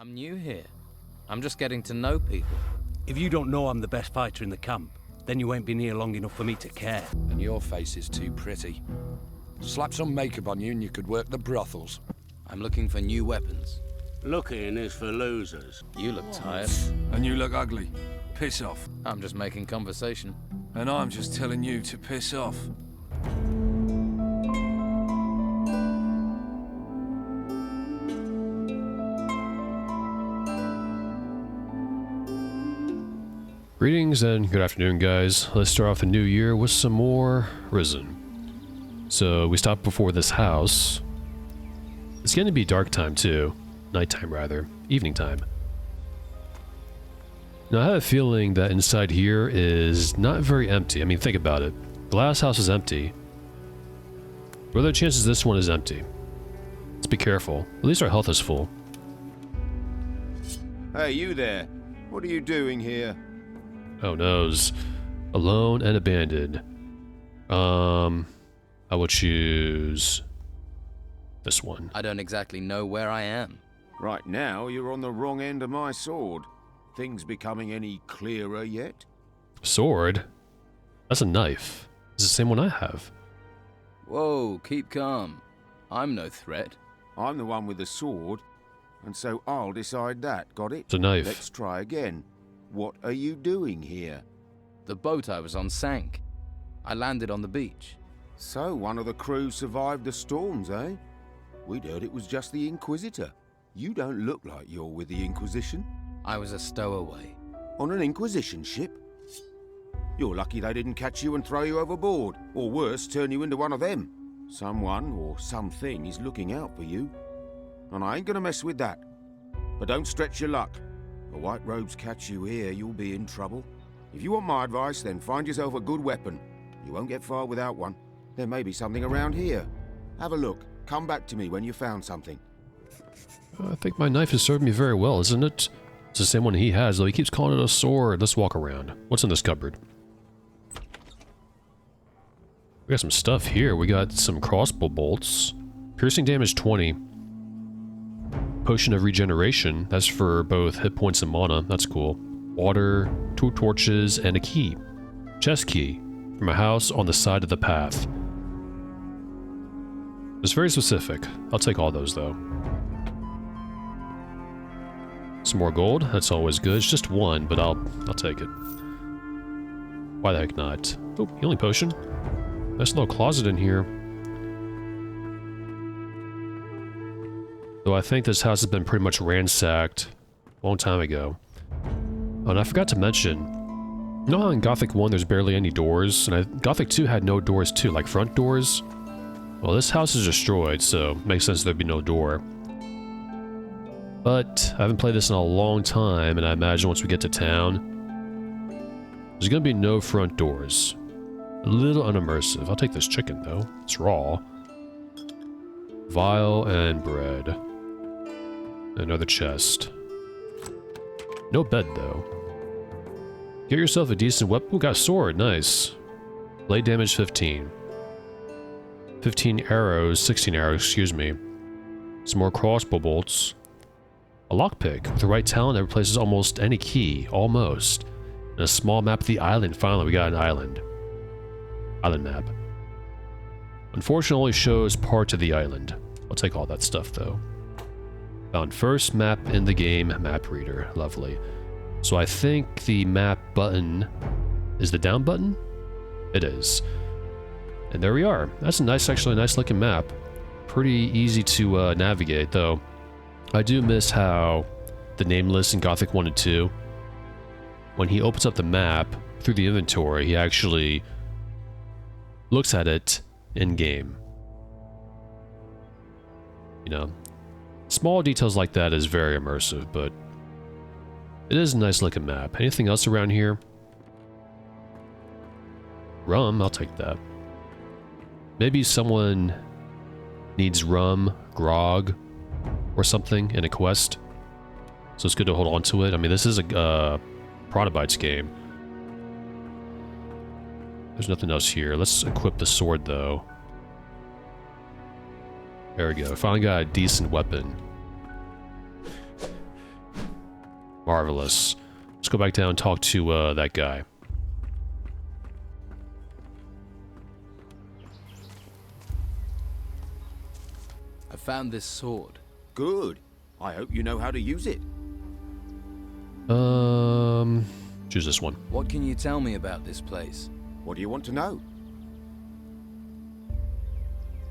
I'm new here. I'm just getting to know people. If you don't know I'm the best fighter in the camp, then you ain't been here long enough for me to care. And your face is too pretty. Slap some makeup on you and you could work the brothels. I'm looking for new weapons. Looking is for losers. You look tired. And you look ugly. Piss off. I'm just making conversation. And I'm just telling you to piss off. Greetings and good afternoon, guys. Let's start off the new year with some more Risen. So we stopped before this house. It's going to be dark time too. Nighttime rather. Evening time. Now I have a feeling that inside here is not very empty. I mean, think about it. The last house is empty. What are the chances this one is empty? Let's be careful. At least our health is full. Hey, you there. What are you doing here? Oh noes. Alone and abandoned. I will choose this one. I don't exactly know where I am. Right now, you're on the wrong end of my sword. Things becoming any clearer yet? Sword? That's a knife. It's the same one I have. Whoa, keep calm. I'm no threat. I'm the one with the sword, and so I'll decide that. Got it? It's a knife. Let's try again. What are you doing here? The boat I was on sank. I landed on the beach. So one of the crew survived the storms, eh? We'd heard it was just the Inquisitor. You don't look like you're with the Inquisition. I was a stowaway. On an Inquisition ship? You're lucky they didn't catch you and throw you overboard, or worse, turn you into one of them. Someone or something is looking out for you. And I ain't gonna mess with that. But don't stretch your luck. The White Robes catch you here, you'll be in trouble. If you want my advice, then find yourself a good weapon. You won't get far without one. There may be something around here. Have a look. Come back to me when you found something. I think my knife has served me very well, isn't it? It's the same one he has, though he keeps calling it a sword. Let's walk around. What's in this cupboard? We got some stuff here. We got some crossbow bolts. Piercing damage 20. Potion of regeneration. That's for both hit points and mana. That's cool. Water, 2 torches, and a key. Chest key. From a house on the side of the path. It's very specific. I'll take all those, though. Some more gold. That's always good. It's just one, but I'll take it. Why the heck not? Oh, healing potion. Nice little closet in here. Though I think this house has been pretty much ransacked a long time ago. Oh, and I forgot to mention, you know how in Gothic 1 there's barely any doors? And Gothic 2 had no doors too, like front doors? Well, this house is destroyed, so it makes sense there'd be no door. But I haven't played this in a long time, and I imagine once we get to town, there's gonna be no front doors. A little unimmersive. I'll take this chicken, though. It's raw. Vial and bread. Another chest. No bed, though. Get yourself a decent weapon. Ooh, got a sword. Nice. Blade damage 15. 15 arrows. 16 arrows, excuse me. Some more crossbow bolts. A lockpick. With the right talent, it replaces almost any key. Almost. And a small map of the island. Finally, we got an island. Island map. Unfortunately, only shows part of the island. I'll take all that stuff, though. Found first map in the game. Map reader. Lovely. So I think the map button is the down button? It is. And there we are. That's a nice, actually a nice looking map. Pretty easy to navigate, though. I do miss how the Nameless in Gothic 1 and 2, when he opens up the map through the inventory, he actually looks at it in-game. You know, small details like that is very immersive, but it is a nice looking map. Anything else around here? Rum, I'll take that. Maybe someone needs rum, grog, or something in a quest. So it's good to hold on to it. I mean, this is a Protobites game. There's nothing else here. Let's equip the sword, though. There we go. Finally got a decent weapon. Marvelous. Let's go back down and talk to that guy. I found this sword. Good. I hope you know how to use it. Choose this one. What can you tell me about this place? What do you want to know?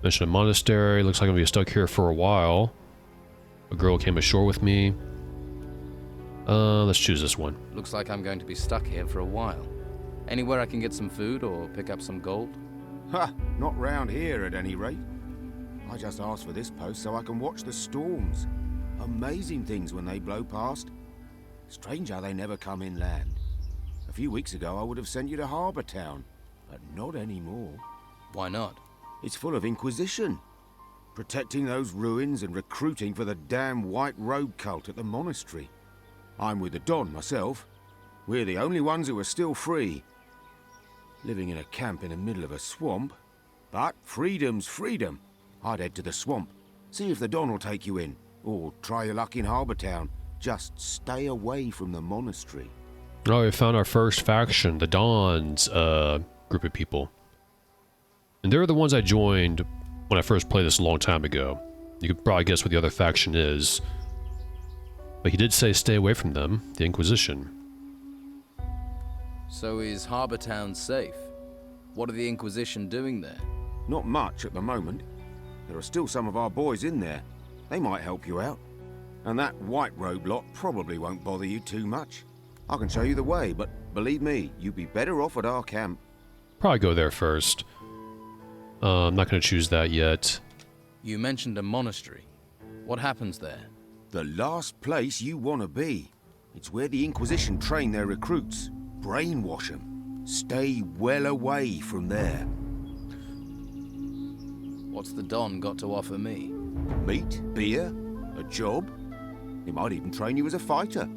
Mention a monastery. Looks like I'm gonna be stuck here for a while. A girl came ashore with me. Let's choose this one. Looks like I'm going to be stuck here for a while. Anywhere I can get some food or pick up some gold? Ha! Not round here at any rate. I just asked for this post so I can watch the storms. Amazing things when they blow past. Strange how they never come inland. A few weeks ago I would have sent you to Harbour Town, but not anymore. Why not? It's full of Inquisition. Protecting those ruins and recruiting for the damn White Robe cult at the monastery. I'm with the Don myself. We're the only ones who are still free. Living in a camp in the middle of a swamp. But freedom's freedom. I'd head to the swamp. See if the Don will take you in. Or try your luck in Harbour Town. Just stay away from the monastery. Oh, we found our first faction, the Dons, group of people. And they're the ones I joined when I first played this a long time ago. You could probably guess what the other faction is. But he did say stay away from them, the Inquisition. So is Harbour Town safe? What are the Inquisition doing there? Not much at the moment. There are still some of our boys in there. They might help you out. And that White Robe lot probably won't bother you too much. I can show you the way, but believe me, you'd be better off at our camp. Probably go there first. I'm not going to choose that yet. You mentioned a monastery. What happens there? The last place you want to be. It's where the Inquisition train their recruits. Brainwash them. Stay well away from there. What's the Don got to offer me? Meat, beer, a job. He might even train you as a fighter.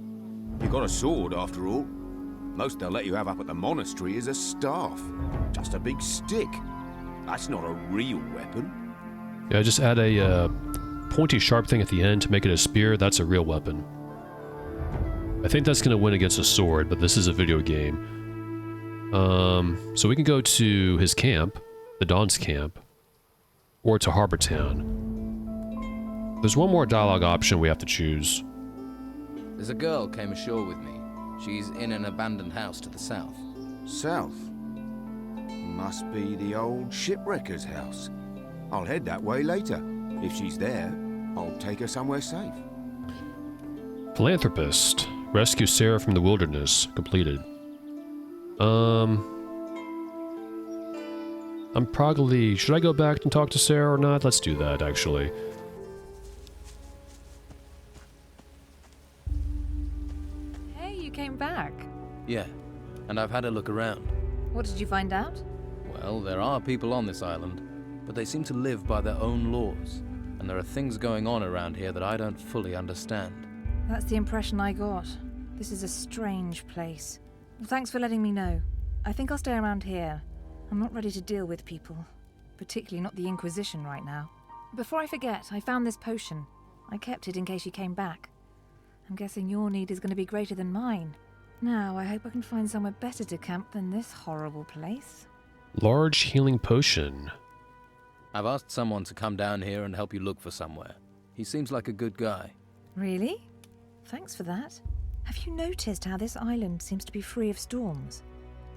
You got a sword, after all. Most they'll let you have up at the monastery is a staff. Just a big stick. That's not a real weapon. Yeah, just add a pointy sharp thing at the end to make it a spear. That's a real weapon. I think that's going to win against a sword, but this is a video game. So we can go to his camp, the Don's camp, or to Harbour Town. There's one more dialogue option we have to choose. There's a girl came ashore with me. She's in an abandoned house to the south. South? Must be the old shipwrecker's house. I'll head that way later. If she's there, I'll take her somewhere safe. Philanthropist. Rescue Sarah from the wilderness. Completed. I'm probably... Should I go back and talk to Sarah or not? Let's do that, actually. Hey, you came back. Yeah, and I've had a look around. What did you find out? Well, there are people on this island, but they seem to live by their own laws, and there are things going on around here that I don't fully understand. That's the impression I got. This is a strange place. Well, thanks for letting me know. I think I'll stay around here. I'm not ready to deal with people, particularly not the Inquisition right now. Before I forget, I found this potion. I kept it in case you came back. I'm guessing your need is going to be greater than mine. Now, I hope I can find somewhere better to camp than this horrible place. Large healing potion. I've asked someone to come down here and help you look for somewhere. He seems like a good guy. Really? Thanks for that. Have you noticed how this island seems to be free of storms?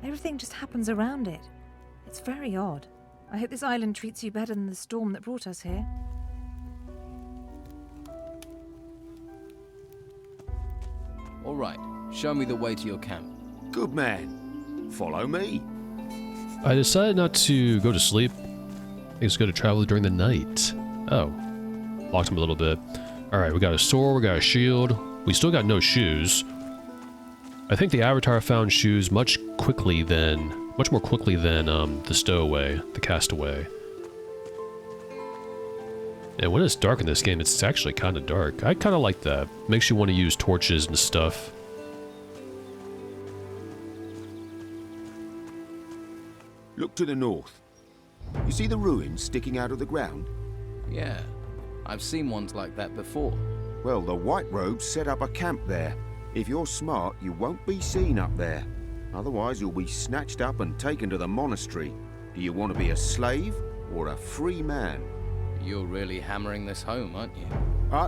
Everything just happens around it. It's very odd. I hope this island treats you better than the storm that brought us here. All right, show me the way to your camp. Good man. Follow me. I decided not to go to sleep. I think it's good to travel during the night. Oh. Locked him a little bit. Alright, we got a sword, we got a shield. We still got no shoes. I think the Avatar found shoes much more quickly than the Stowaway, the Castaway. And when it's dark in this game, it's actually kind of dark. I kind of like that. Makes you want to use torches and stuff. Look to the north. You see the ruins sticking out of the ground? Yeah, I've seen ones like that before. Well, the White Robes set up a camp there. If you're smart, you won't be seen up there. Otherwise, you'll be snatched up and taken to the monastery. Do you want to be a slave or a free man? You're really hammering this home, aren't you?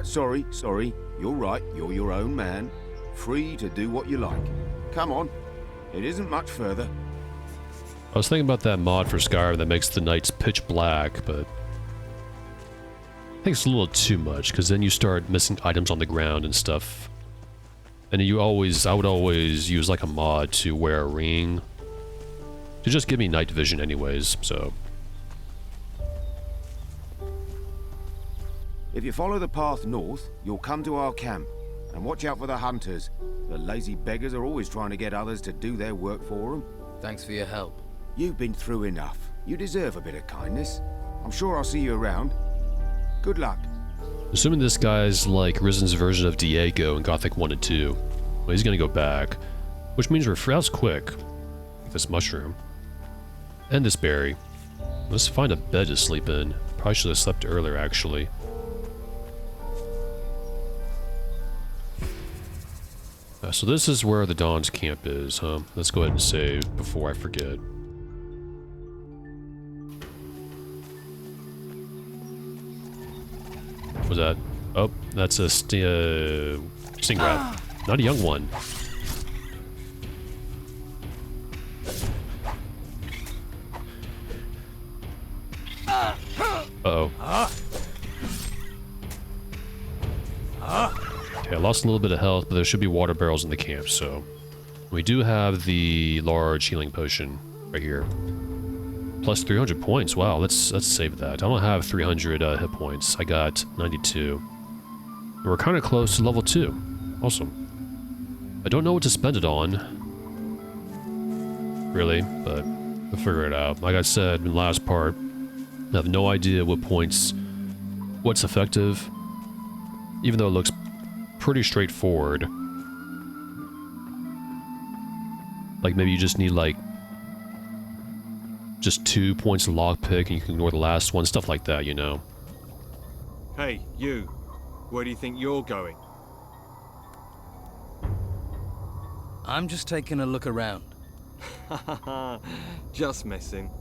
Sorry. You're right, you're your own man. Free to do what you like. Come on. It isn't much further. I was thinking about that mod for Skyrim that makes the nights pitch black, but I think it's a little too much, because then you start missing items on the ground and stuff. And I would always use like a mod to wear a ring to just give me night vision anyways, so. If you follow the path north, you'll come to our camp. And watch out for the hunters. The lazy beggars are always trying to get others to do their work for them. Thanks for your help. You've been through enough. You deserve a bit of kindness. I'm sure I'll see you around. Good luck. Assuming this guy's like Risen's version of Diego in Gothic 1 and 2. Well, he's gonna go back. Which means we're free. That was quick. This mushroom. And this berry. Let's find a bed to sleep in. Probably should have slept earlier, actually. So this is where the Dawn's camp is, huh? Let's go ahead and save before I forget. What was that? Oh, that's a sting rat. Not a young one. Uh-oh. Okay, I lost a little bit of health, but there should be water barrels in the camp, so... We do have the large healing potion right here. Plus 300 points, wow, let's save that. I don't have 300 hit points, I got 92. And we're kind of close to level 2. Awesome. I don't know what to spend it on, really, but we'll figure it out. Like I said in the last part, I have no idea what's effective, even though it looks pretty straightforward. Like maybe you just need like just 2 points of lockpick and you can ignore the last one, stuff like that, you know. Hey, you. Where do you think you're going? I'm just taking a look around. Just messing.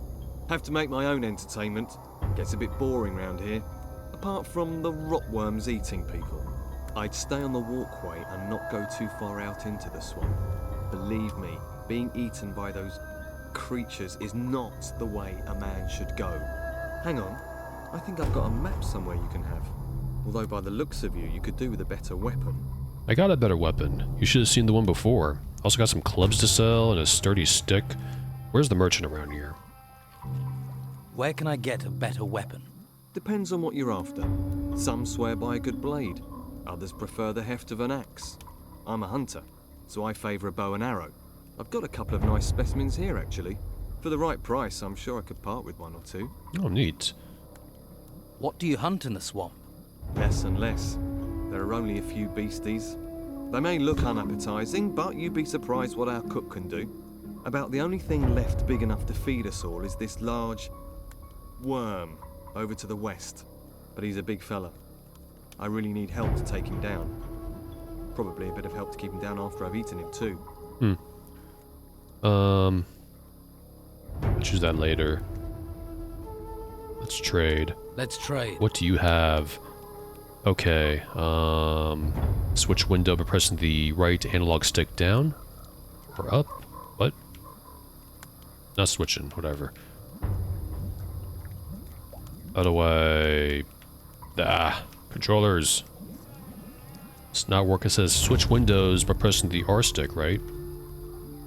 Have to make my own entertainment. Gets a bit boring round here. Apart from the rotworms eating people. I'd stay on the walkway and not go too far out into the swamp. Believe me, being eaten by those creatures is not the way a man should go. Hang on, I think I've got a map somewhere you can have. Although by the looks of you, you could do with a better weapon. I got a better weapon. You should have seen the one before. Also got some clubs to sell and a sturdy stick. Where's the merchant around here? Where can I get a better weapon? Depends on what you're after. Some swear by a good blade. Others prefer the heft of an axe. I'm a hunter, so I favour a bow and arrow. I've got a couple of nice specimens here, actually. For the right price, I'm sure I could part with one or two. Oh, neat. What do you hunt in the swamp? Less and less. There are only a few beasties. They may look unappetizing, but you'd be surprised what our cook can do. About the only thing left big enough to feed us all is this large worm over to the west. But he's a big fella. I really need help to take him down. Probably a bit of help to keep him down after I've eaten him too. I'll choose that later. Let's trade. Let's trade. What do you have? Okay, switch window by pressing the right analog stick down. Or up? What? Not switching, whatever. How do I... controllers. It's not working. It says switch windows by pressing the R stick, right?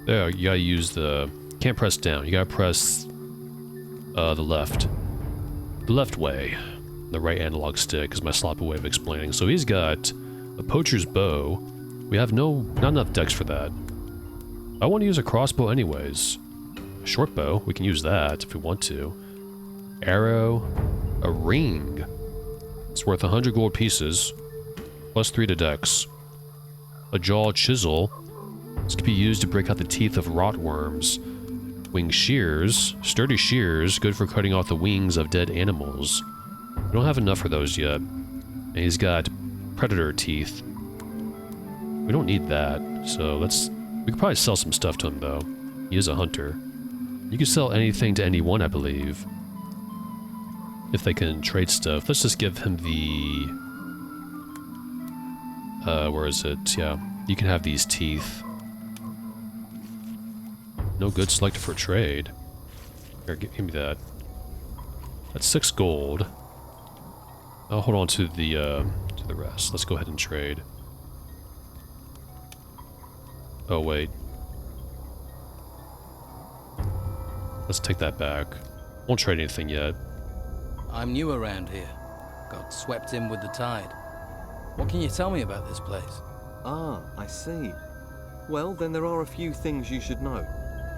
There, you gotta use the... Can't press down. You gotta press the left. The left way. The right analog stick is my sloppy way of explaining. So he's got a poacher's bow. We have not enough decks for that. I want to use a crossbow anyways. A short bow, we can use that if we want to. Arrow, a ring. It's worth 100 gold pieces, plus 3 to dex. A jaw chisel. This can be used to break out the teeth of rotworms. Wing shears, sturdy shears, good for cutting off the wings of dead animals. We don't have enough for those yet. And he's got predator teeth. We don't need that, so let's... We could probably sell some stuff to him, though. He is a hunter. You can sell anything to anyone, I believe. If they can trade stuff. Let's just give him the... where is it? Yeah. You can have these teeth. No good selected for trade. Here, give me that. That's 6 gold. I'll hold on to the rest. Let's go ahead and trade. Oh, wait. Let's take that back. Won't trade anything yet. I'm new around here. Got swept in with the tide. What can you tell me about this place? Ah, I see. Well, then there are a few things you should know.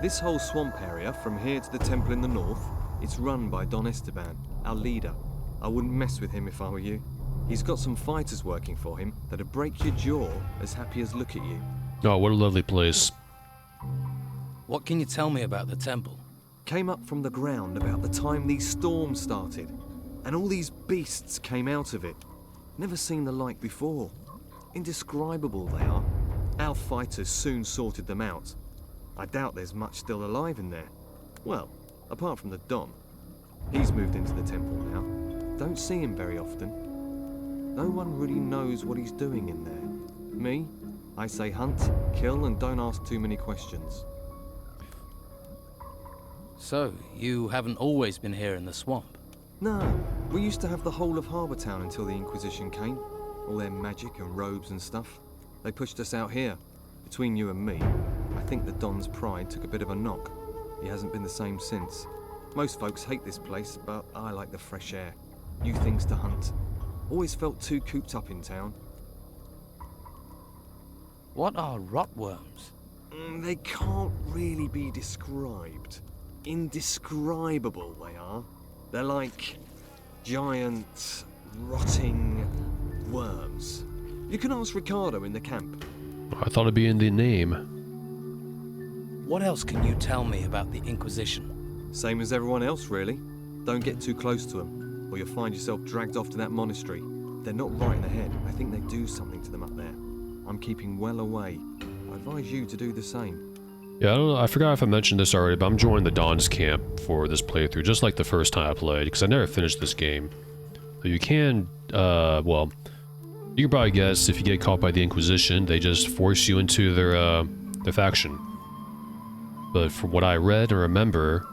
This whole swamp area, from here to the temple in the north, it's run by Don Esteban, our leader. I wouldn't mess with him if I were you. He's got some fighters working for him that'd break your jaw as happy as look at you. Oh, what a lovely place. What can you tell me about the temple? Came up from the ground about the time these storms started, and all these beasts came out of it. Never seen the like before. Indescribable they are. Our fighters soon sorted them out. I doubt there's much still alive in there. Well, apart from the Don. He's moved into the temple now. Don't see him very often. No one really knows what he's doing in there. Me? I say hunt, kill, and don't ask too many questions. So, you haven't always been here in the swamp? No, we used to have the whole of Harbour Town until the Inquisition came. All their magic and robes and stuff. They pushed us out here. Between you and me, I think the Don's pride took a bit of a knock. He hasn't been the same since. Most folks hate this place, but I like the fresh air. New things to hunt. Always felt too cooped up in town. What are rotworms? They can't really be described. Indescribable they are. They're like giant, rotting worms. You can ask Ricardo in the camp. I thought it'd be in the name. What else can you tell me about the Inquisition? Same as everyone else, really. Don't get too close to them, or you'll find yourself dragged off to that monastery. They're not right in the head. I think they do something to them up there. I'm keeping well away. I advise you to do the same. Yeah, I don't know. I forgot if I mentioned this already, but I'm joining the Don's camp for this playthrough, just like the first time I played, because I never finished this game. But you can, well, you can probably guess if you get caught by the Inquisition, they just force you into their faction. But from what I read and remember,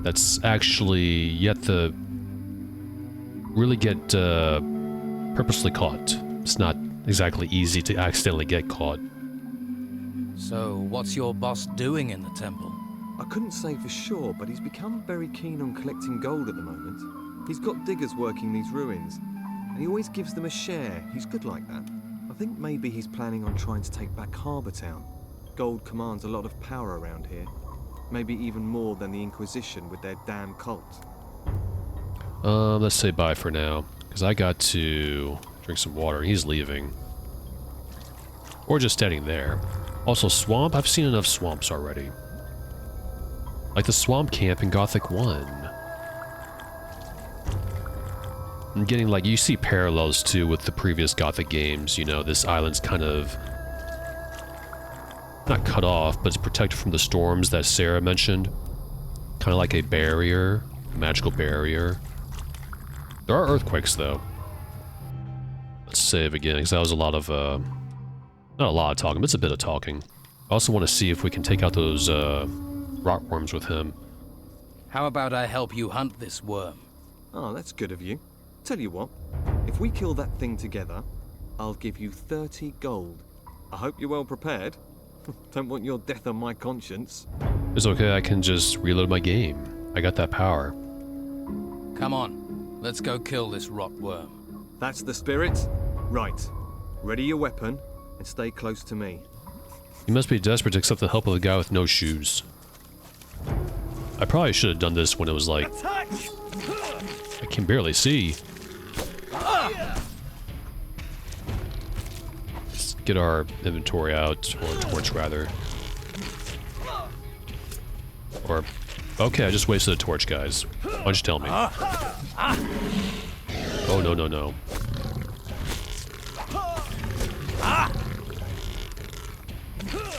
that's actually yet to really get purposely caught. It's not exactly easy to accidentally get caught. So, what's your boss doing in the temple? I couldn't say for sure, but he's become very keen on collecting gold at the moment. He's got diggers working these ruins, and he always gives them a share. He's good like that. I think maybe he's planning on trying to take back Harbour Town. Gold commands a lot of power around here. Maybe even more than the Inquisition with their damn cult. Let's say bye for now, because I got to drink some water. He's leaving. Or just standing there. Also, swamp? I've seen enough swamps already. Like the swamp camp in Gothic 1. I'm getting, like, you see parallels, too, with the previous Gothic games. You know, this island's kind of... not cut off, but it's protected from the storms that Sarah mentioned. Kind of like a barrier. A magical barrier. There are earthquakes, though. Let's save again, because that was a lot of, not a lot of talking, but it's a bit of talking. I also want to see if we can take out those, rotworms with him. How about I help you hunt this worm? Oh, that's good of you. Tell you what, if we kill that thing together, I'll give you 30 gold. I hope you're well prepared. Don't want your death on my conscience. It's okay, I can just reload my game. I got that power. Come on, let's go kill this rotworm. That's the spirit? Right. Ready your weapon, and stay close to me. You must be desperate to accept the help of a guy with no shoes. I probably should have done this when it was like... I can barely see. Let's get our inventory out, or torch rather. Or... okay, I just wasted a torch, guys. Why don't you tell me? Oh, no, no, no.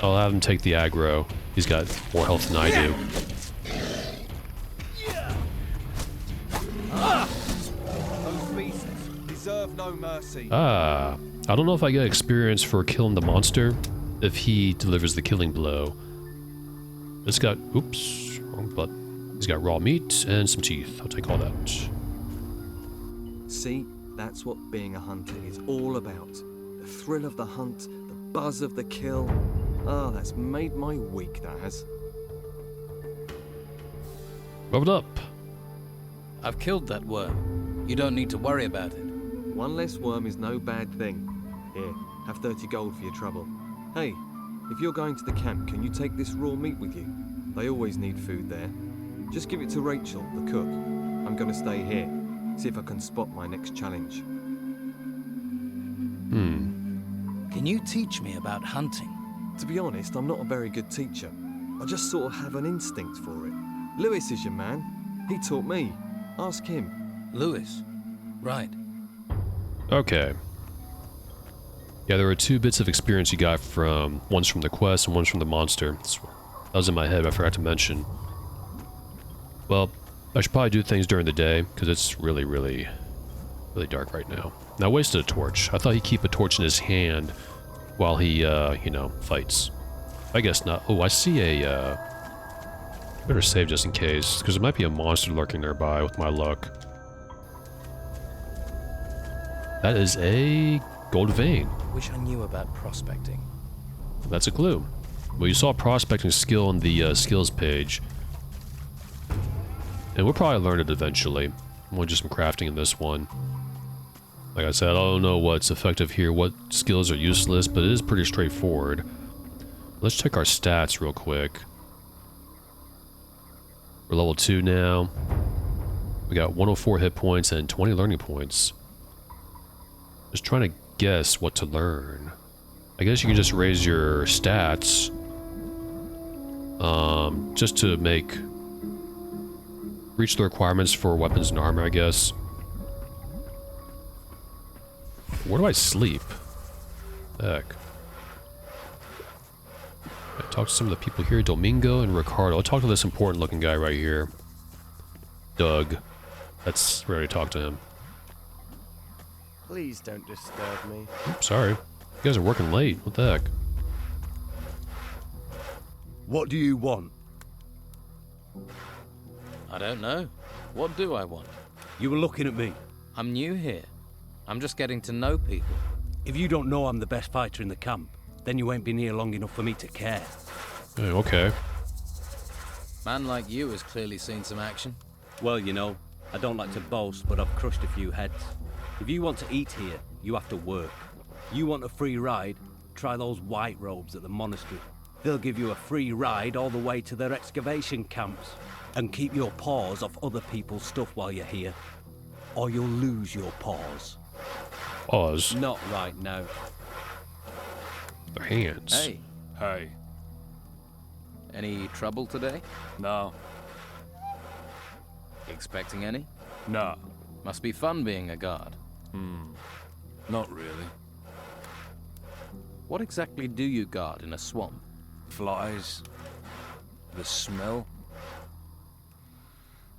I'll have him take the aggro. He's got more health than I do. Those beasts deserve no mercy. Ah, I don't know if I get experience for killing the monster if he delivers the killing blow. It's got, oops, wrong button. He's got raw meat and some teeth. I'll take all that. See, that's what being a hunter is all about. The thrill of the hunt, the buzz of the kill. Ah, that's made my week, that has. Leveled up. I've killed that worm. You don't need to worry about it. One less worm is no bad thing. Here, have 30 gold for your trouble. Hey, if you're going to the camp, can you take this raw meat with you? They always need food there. Just give it to Rachel, the cook. I'm gonna stay here. See if I can spot my next challenge. Can you teach me about hunting? To be honest, I'm not a very good teacher. I just sort of have an instinct for it. Lewis is your man. He taught me. Ask him. Lewis. Right. Okay. Yeah, there were 2 bits of experience you got from, one's from the quest and one's from the monster. That was in my head, I forgot to mention. Well, I should probably do things during the day, because it's really, really dark right now. And I wasted a torch. I thought he'd keep a torch in his hand while he, you know, fights. I guess not. Oh, I see a, better save just in case, because there might be a monster lurking nearby with my luck. That is a gold vein. Wish I knew about prospecting. That's a clue. Well, you saw prospecting skill on the skills page. And we'll probably learn it eventually. We'll do some crafting in this one. Like I said, I don't know what's effective here, what skills are useless, but it is pretty straightforward. Let's check our stats real quick. We're level 2 now. We got 104 hit points and 20 learning points. Just trying to guess what to learn. I guess you can just raise your stats. Just to reach the requirements for weapons and armor, I guess. Where do I sleep? Heck. I talked to some of the people here, Domingo and Ricardo. I'll talk to this important looking guy right here. Doug. That's where I talked to him. Please don't disturb me. Oops, sorry. You guys are working late. What the heck? What do you want? I don't know. What do I want? You were looking at me. I'm new here. I'm just getting to know people. If you don't know I'm the best fighter in the camp, then you ain't been here long enough for me to care. Okay. Man like you has clearly seen some action. Well, you know, I don't like to boast, but I've crushed a few heads. If you want to eat here, you have to work. You want a free ride? Try those white robes at the monastery. They'll give you a free ride all the way to their excavation camps. And keep your paws off other people's stuff while you're here. Or you'll lose your paws. Paws? Not right now. Their hands. Hey, Hey. any trouble today? No. Expecting any? No. Must be fun being a guard. Not really. What exactly do you guard in a swamp? Flies. The smell.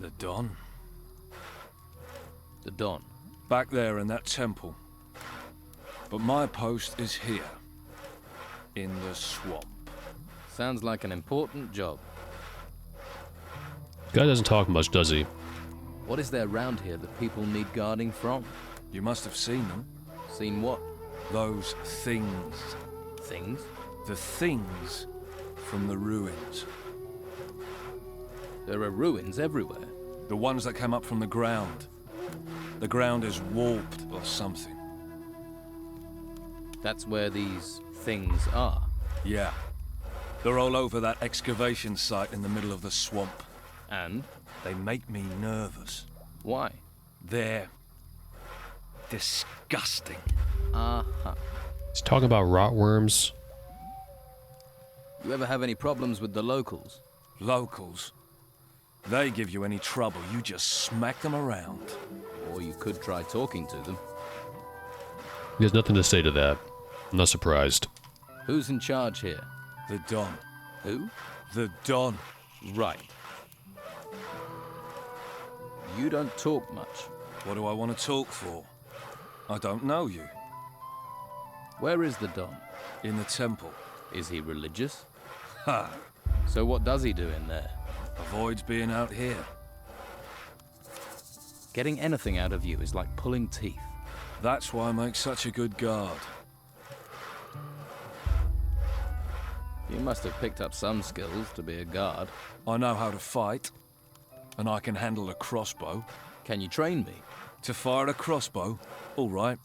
The dawn. The Don. Back there in that temple. But my post is here. In the swamp. Sounds like an important job. Guy doesn't talk much, does he? What is there around here that people need guarding from? You must have seen them. Seen what? Those things. Things? The things from the ruins. There are ruins everywhere. The ones that came up from the ground. The ground is warped or something. That's where these things are. Yeah. They're all over that excavation site in the middle of the swamp. And? They make me nervous. Why? They're disgusting. Uh-huh. He's talking about rotworms. You ever have any problems with the locals? Locals? They give you any trouble, you just smack them around. Or you could try talking to them. He has nothing to say to that. I'm not surprised. Who's in charge here? The Don. Who? The Don. Right. You don't talk much. What do I want to talk for? I don't know you. Where is the Don? In the temple. Is he religious? Ha! So what does he do in there? Avoids being out here. Getting anything out of you is like pulling teeth. That's why I make such a good guard. You must have picked up some skills to be a guard. I know how to fight, and I can handle a crossbow. Can you train me? To fire a crossbow? All right.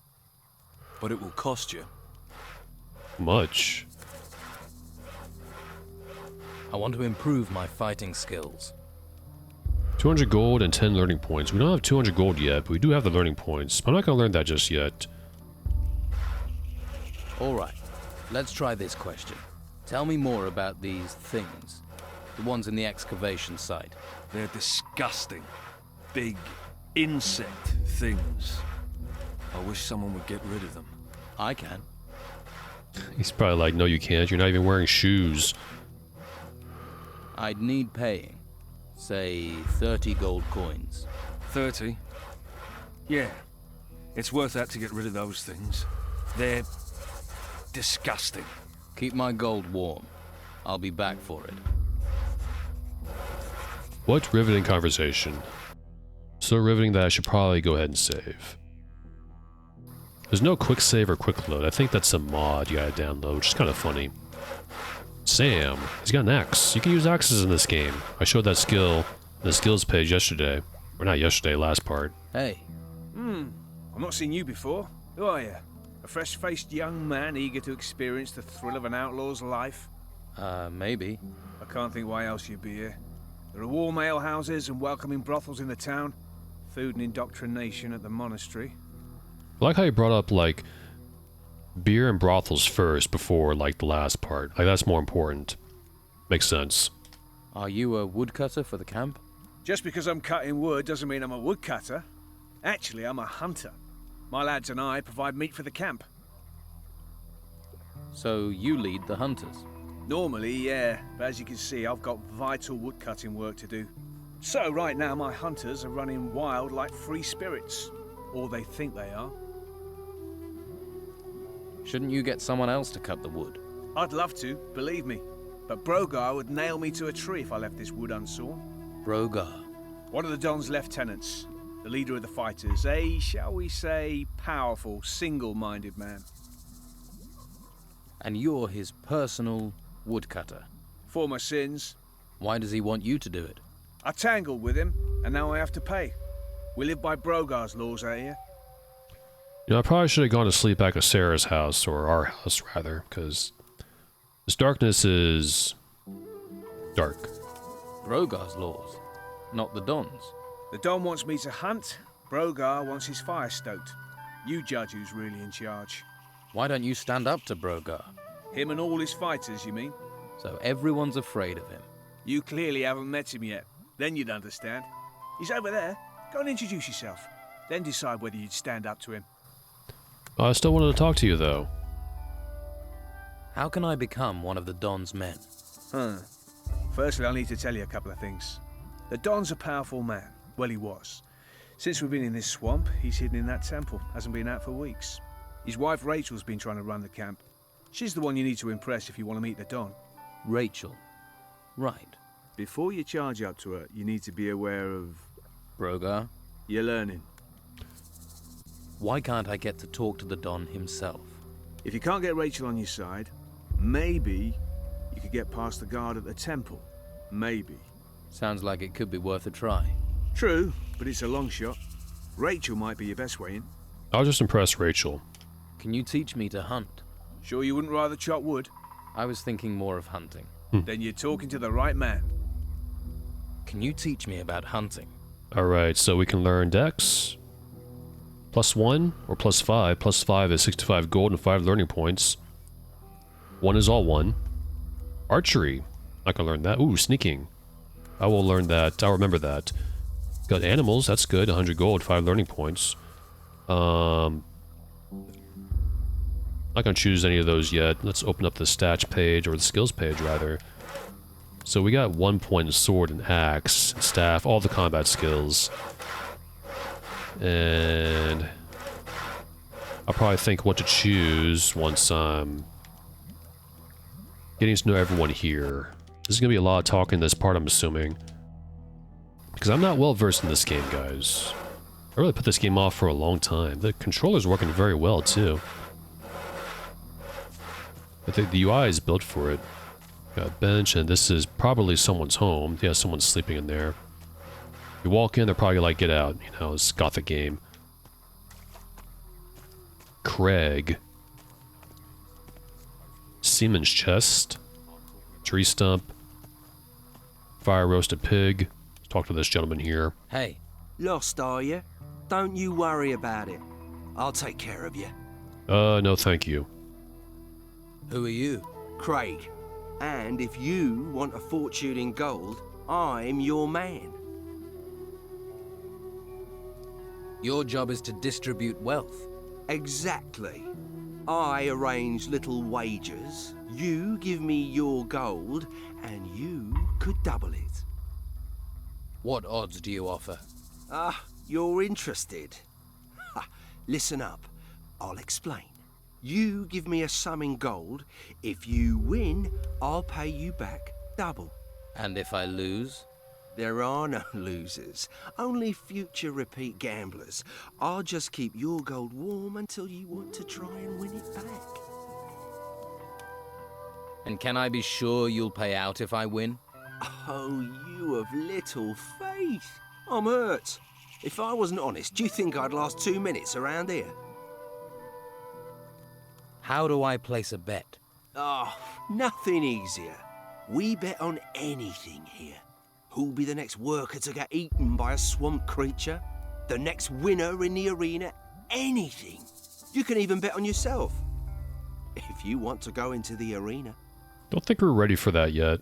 But it will cost you. Much. I want to improve my fighting skills. 200 gold and 10 learning points. We don't have 200 gold yet, but we do have the learning points. I'm not going to learn that just yet. All right, let's try this question. Tell me more about these things. The ones in the excavation site. They're disgusting. Big insect things. I wish someone would get rid of them. I can. He's probably like, no you can't, you're not even wearing shoes. I'd need paying. Say 30 gold coins. 30? Yeah. It's worth that to get rid of those things. They're disgusting. Keep my gold warm. I'll be back for it. What riveting conversation. So riveting that I should probably go ahead and save. There's no quick save or quick load. I think that's a mod you gotta download, which is kind of funny. Sam, he's got an axe. You can use axes in this game. I showed that skill in the skills page yesterday. Or not yesterday, last part. Hey. I've not seen you before. Who are you? A fresh-faced young man eager to experience the thrill of an outlaw's life? Maybe. I can't think why else you'd be here. There are warm alehouses and welcoming brothels in the town. Food and indoctrination at the monastery. I like how you brought up, like, beer and brothels first before, like, the last part. Like, that's more important. Makes sense. Are you a woodcutter for the camp? Just because I'm cutting wood doesn't mean I'm a woodcutter. Actually, I'm a hunter. My lads and I provide meat for the camp. So you lead the hunters? Normally, yeah. But as you can see, I've got vital woodcutting work to do. So right now, my hunters are running wild like free spirits. Or they think they are. Shouldn't you get someone else to cut the wood? I'd love to, believe me. But Brogar would nail me to a tree if I left this wood unsawn. Brogar? One of the Don's lieutenants. The leader of the fighters. A, shall we say, powerful, single-minded man. And you're his personal woodcutter? For my sins. Why does he want you to do it? I tangled with him, and now I have to pay. We live by Brogar's laws out here. You know, I probably should have gone to sleep back at Sarah's house, or our house, rather, because this darkness is dark. Brogar's laws, not the Don's. The Don wants me to hunt, Brogar wants his fire stoked. You judge who's really in charge. Why don't you stand up to Brogar? Him and all his fighters, you mean? So everyone's afraid of him. You clearly haven't met him yet. Then you'd understand. He's over there. Go and introduce yourself. Then decide whether you'd stand up to him. I still wanted to talk to you, though. How can I become one of the Don's men? Firstly, I'll need to tell you a couple of things. The Don's a powerful man. Well, he was. Since we've been in this swamp, he's hidden in that temple. Hasn't been out for weeks. His wife Rachel's been trying to run the camp. She's the one you need to impress if you want to meet the Don. Rachel. Right. Before you charge up to her, you need to be aware of... Brogar? You're learning. Why can't I get to talk to the Don himself? If you can't get Rachel on your side, maybe you could get past the guard at the temple. Maybe. Sounds like it could be worth a try. True, but it's a long shot. Rachel might be your best way in. I'll just impress Rachel. Can you teach me to hunt? Sure you wouldn't rather chop wood? I was thinking more of hunting. Then you're talking to the right man. Can you teach me about hunting? Alright, so we can learn Dex. +1 or +5. +5 is 65 gold and 5 learning points. 1 is all 1. Archery. I can learn that. Ooh, sneaking. I will learn that. I'll remember that. Got animals. That's good. 100 gold, 5 learning points. I Not gonna choose any of those yet. Let's open up the stats page, or the skills page rather. So we got 1 point in sword and axe, staff, all the combat skills. And I'll probably think what to choose once I'm getting to know everyone here. This is gonna be a lot of talking this part, I'm assuming. Because I'm not well versed in this game, guys. I really put this game off for a long time. The controller's working very well, too. I think the UI is built for it. Got a bench, and this is probably someone's home. Yeah, someone's sleeping in there. You walk in, they're probably like, get out. You know, it's Gothic game. Craig. Seaman's chest. Tree stump. Fire roasted pig. Let's talk to this gentleman here. Hey. Lost, are you? Don't you worry about it. I'll take care of you. No thank you. Who are you? Craig. And if you want a fortune in gold, I'm your man. Your job is to distribute wealth. Exactly. I arrange little wagers, you give me your gold, and you could double it. What odds do you offer? You're interested. Listen up, I'll explain. You give me a sum in gold. If you win, I'll pay you back double. And if I lose? There are no losers, only future repeat gamblers. I'll just keep your gold warm until you want to try and win it back. And can I be sure you'll pay out if I win? Oh, you of little faith. I'm hurt. If I wasn't honest, do you think I'd last 2 minutes around here? How do I place a bet? Nothing easier. We bet on anything here. Who'll be the next worker to get eaten by a swamp creature? The next winner in the arena? Anything. You can even bet on yourself. If you want to go into the arena. Don't think we're ready for that yet.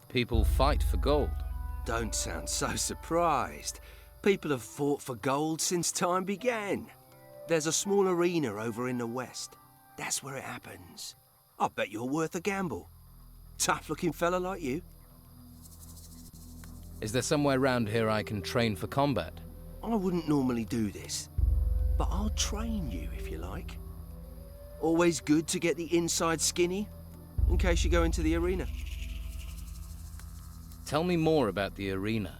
People fight for gold. Don't sound so surprised. People have fought for gold since time began. There's a small arena over in the west. That's where it happens. I bet you're worth a gamble. Tough-looking fella like you. Is there somewhere around here I can train for combat? I wouldn't normally do this, but I'll train you if you like. Always good to get the inside skinny, in case you go into the arena. Tell me more about the arena.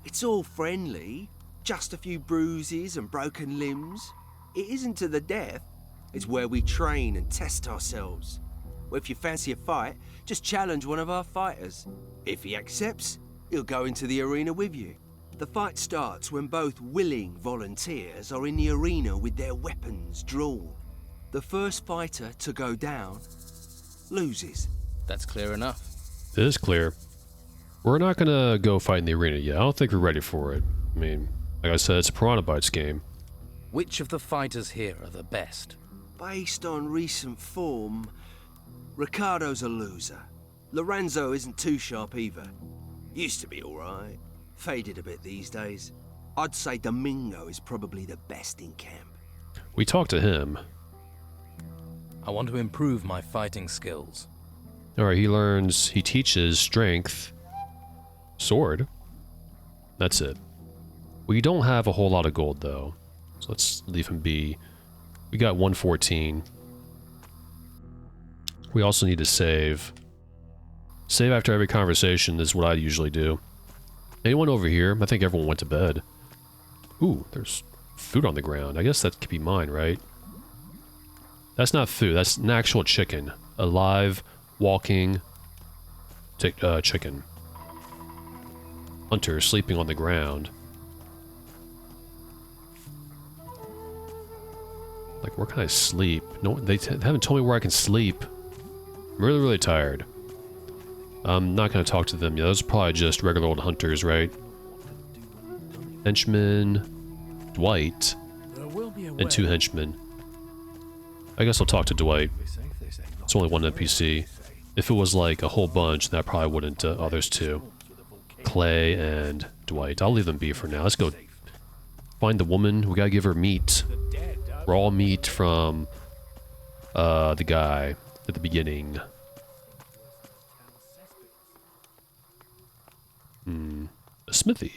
It's all friendly. Just a few bruises and broken limbs. It isn't to the death. It's where we train and test ourselves. Well, if you fancy a fight, just challenge one of our fighters. If he accepts, he'll go into the arena with you. The fight starts when both willing volunteers are in the arena with their weapons drawn. The first fighter to go down loses. That's clear enough. It is clear. We're not gonna go fight in the arena yet. I don't think we're ready for it. I mean, like I said, it's a Piranha Bytes game. Which of the fighters here are the best? Based on recent form, Ricardo's a loser. Lorenzo isn't too sharp either. Used to be alright. Faded a bit these days. I'd say Domingo is probably the best in camp. We talked to him. I want to improve my fighting skills. Alright, he teaches strength, sword. That's it. We don't have a whole lot of gold though, so let's leave him be. We got 114. We also need to save. Save after every conversation is what I usually do. Anyone over here? I think everyone went to bed. Ooh, there's food on the ground. I guess that could be mine, right? That's not food, that's an actual chicken. A live, walking chicken. Hunter sleeping on the ground. Like, where can I sleep? No, they haven't told me where I can sleep. I'm really, really tired. I'm not going to talk to them yet. Those are probably just regular old hunters, right? Henchman, Dwight, and 2 henchmen. I guess I'll talk to Dwight. It's only 1 NPC. If it was like a whole bunch, then I probably wouldn't. There's 2. Clay and Dwight. I'll leave them be for now. Let's go find the woman. We gotta give her meat. Raw meat from the guy at the beginning. A smithy.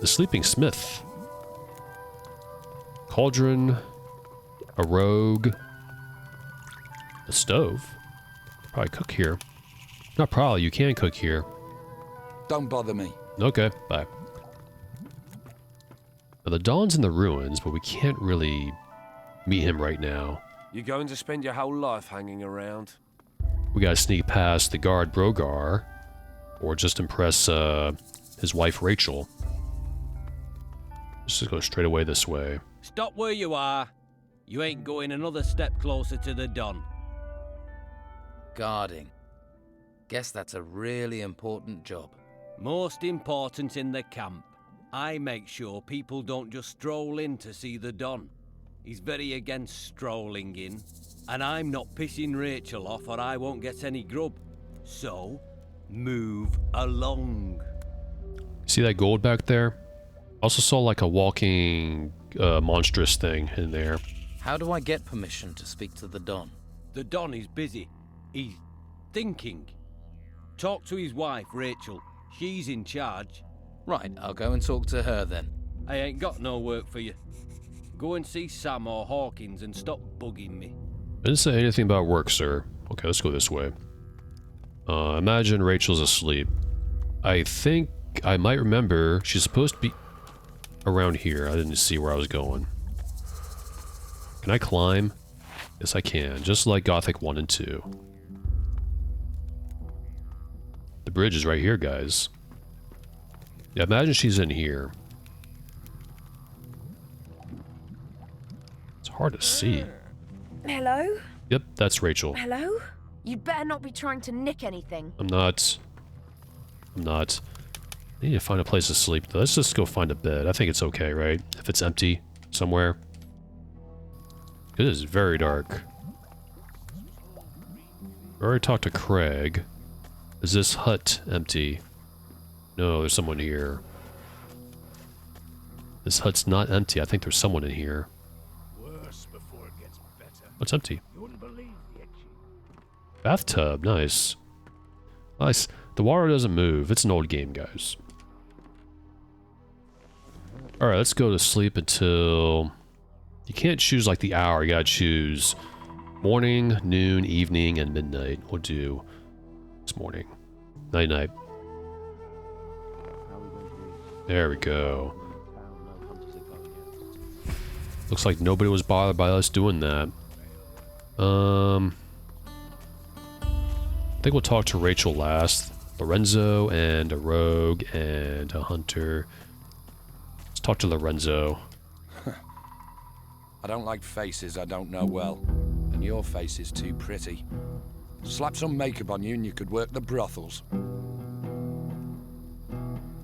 The sleeping smith. Cauldron. A rogue. A stove. Probably cook here. Not probably, you can cook here. Don't bother me. Okay, bye. Now, the Dawn's in the ruins, but we can't really meet him right now. You going to spend your whole life hanging around? We gotta sneak past the guard Brogar, or just impress his wife Rachel. Let's just go straight away this way. Stop where you are. You ain't going another step closer to the Don. Guarding. Guess that's a really important job. Most important in the camp. I make sure people don't just stroll in to see the Don. He's very against strolling in. And I'm not pissing Rachel off or I won't get any grub. So, move along. See that gold back there? Also saw like a walking monstrous thing in there. How do I get permission to speak to the Don? The Don is busy. He's thinking. Talk to his wife, Rachel. She's in charge. Right, I'll go and talk to her then. I ain't got no work for you. Go and see Sam or Hawkins and stop bugging me. I didn't say anything about work, sir. Okay, let's go this way. Imagine Rachel's asleep. I think I might remember she's supposed to be around here. I didn't see where I was going. Can I climb? Yes, I can. Just like Gothic 1 and 2. The bridge is right here, guys. Yeah, imagine she's in here. It's hard to see. Hello? Yep, that's Rachel. Hello? You'd better not be trying to nick anything. I'm not. I need to find a place to sleep. Let's just go find a bed. I think it's okay, right? If it's empty somewhere. It is very dark. I already talked to Craig. Is this hut empty? No, there's someone here. This hut's not empty. I think there's someone in here. Worse before it gets better. What's empty? You wouldn't believe the itchy. Bathtub, nice. Nice. The water doesn't move. It's an old game, guys. Alright, let's go to sleep until... You can't choose like the hour. You gotta choose morning, noon, evening, and midnight. We'll do this morning. Night-night. There we go. Looks like nobody was bothered by us doing that. I think we'll talk to Rachel last. Lorenzo and a rogue and a hunter. Let's talk to Lorenzo. I don't like faces I don't know well, and your face is too pretty. Slap some makeup on you and you could work the brothels.